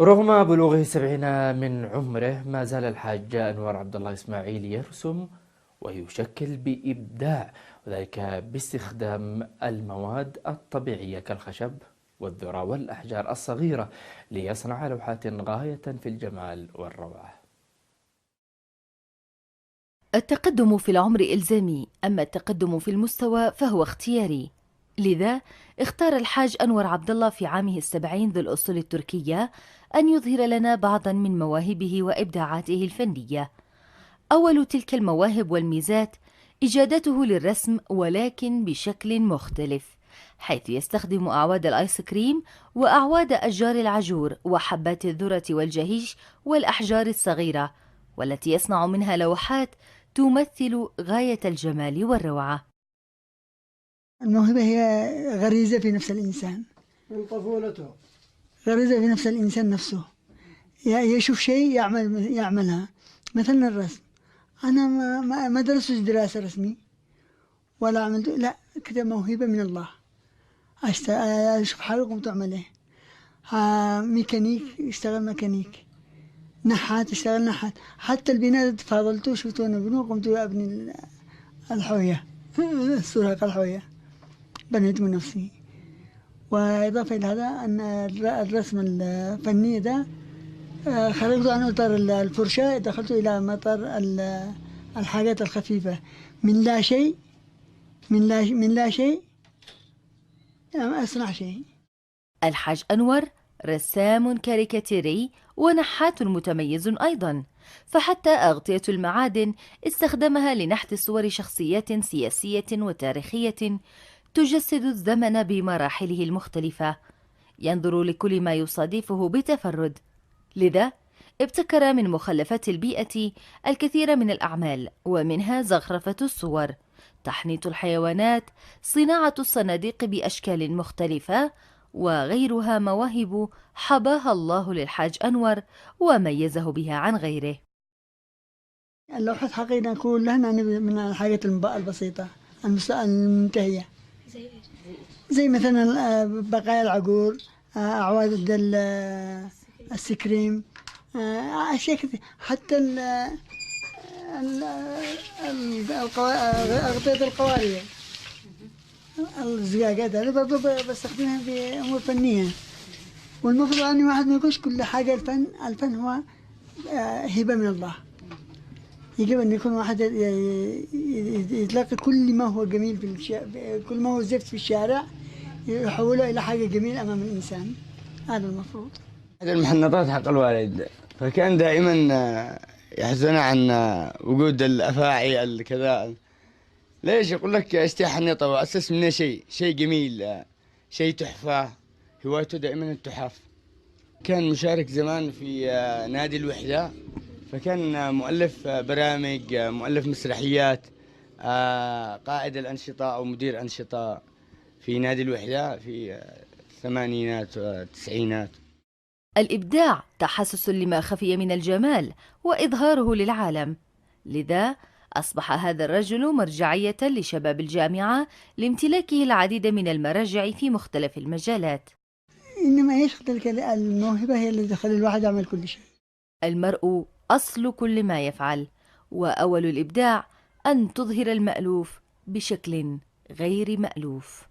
رغم بلوغه 70 من عمره، ما زال الحاج أنور عبد الله إسماعيل يرسم ويشكل بإبداع، وذلك باستخدام المواد الطبيعية كالخشب والذرة والأحجار الصغيرة ليصنع لوحات غاية في الجمال والروعة. التقدم في العمر إلزامي، أما التقدم في المستوى فهو اختياري. لذا اختار الحاج أنور عبد الله في عامه 70 ذو الأصول التركية أن يظهر لنا بعضا من مواهبه وإبداعاته الفنية. أول تلك المواهب والميزات إجادته للرسم، ولكن بشكل مختلف، حيث يستخدم أعواد الآيس كريم وأعواد أشجار العجور وحبات الذرة والجهيش والأحجار الصغيرة، والتي يصنع منها لوحات تمثل غاية الجمال والروعة. الموهبة هي غريزة في نفس الإنسان من طفولته. غريزة في نفس الإنسان نفسه، يشوف شيء يعملها. مثلا الرسم، أنا ما درستش دراسة رسمي ولا عملت، لا، كده موهبة من الله. أشوف حالي قمت أعمله. ميكانيك اشتغل ميكانيك، نحات اشتغل نحات، حتى البناء تفاضلته، شفتوا أنا بنو قمت أبني الحوية السراق الحوية بنيت من نفسي. وإضافة إلى هذا أن الرسم الفني ده خرجت عن إطار الفرشاة، دخلت إلى مطار الحاجات الخفيفة، من لا شيء، من لا شيء أصنع شيء. الحاج أنور رسام كاريكاتيري ونحات متميز أيضا، فحتى أغطية المعادن استخدمها لنحت صور شخصيات سياسية وتاريخية تجسد الزمن بمراحله المختلفة، ينظر لكل ما يصادفه بتفرد. لذا ابتكر من مخلفات البيئة الكثير من الأعمال، ومنها زخرفة الصور، تحنيط الحيوانات، صناعة الصناديق بأشكال مختلفة، وغيرها مواهب حباها الله للحاج أنور وميزه بها عن غيره. اللوحة حقيقة كلها من الحاجات البسيطة المنتهية، زي مثلا بقايا العقور، أعواد السكريم، أشياء كثير، حتى أغطية القوارير، الزجاجات هذه برضو بستخدمها في أمور فنية. والمفروض أن واحد ما يقولش كل حاجة الفن هو هبة من الله. يجب أن يكون واحد يتلقى كل ما هو جميل كل ما هو زفت في الشارع يحوله إلى حاجة جميلة أمام الإنسان. هذا المفروض. هذه المحنطات حق الوالد، فكان دائما يحزن عن وجود الأفاعي الكذا. ليش يقول لك اشتري حنيطة وأسس منه شيء جميل، شيء تحفة. هوايته دائما التحف. كان مشارك زمان في نادي الوحدة، فكان مؤلف برامج، مؤلف مسرحيات، قائد الأنشطة أو مدير أنشطة في نادي الوحدة في الثمانينات والتسعينات. الإبداع تحسس لما خفي من الجمال وإظهاره للعالم. لذا أصبح هذا الرجل مرجعية لشباب الجامعة لامتلاكه العديد من المراجع في مختلف المجالات. إنما إيش تلك الموهبة هي اللي تخلي الواحد يعمل كل شيء. المرء أصل كل ما يفعل، وأول الإبداع أن تظهر المألوف بشكل غير مألوف.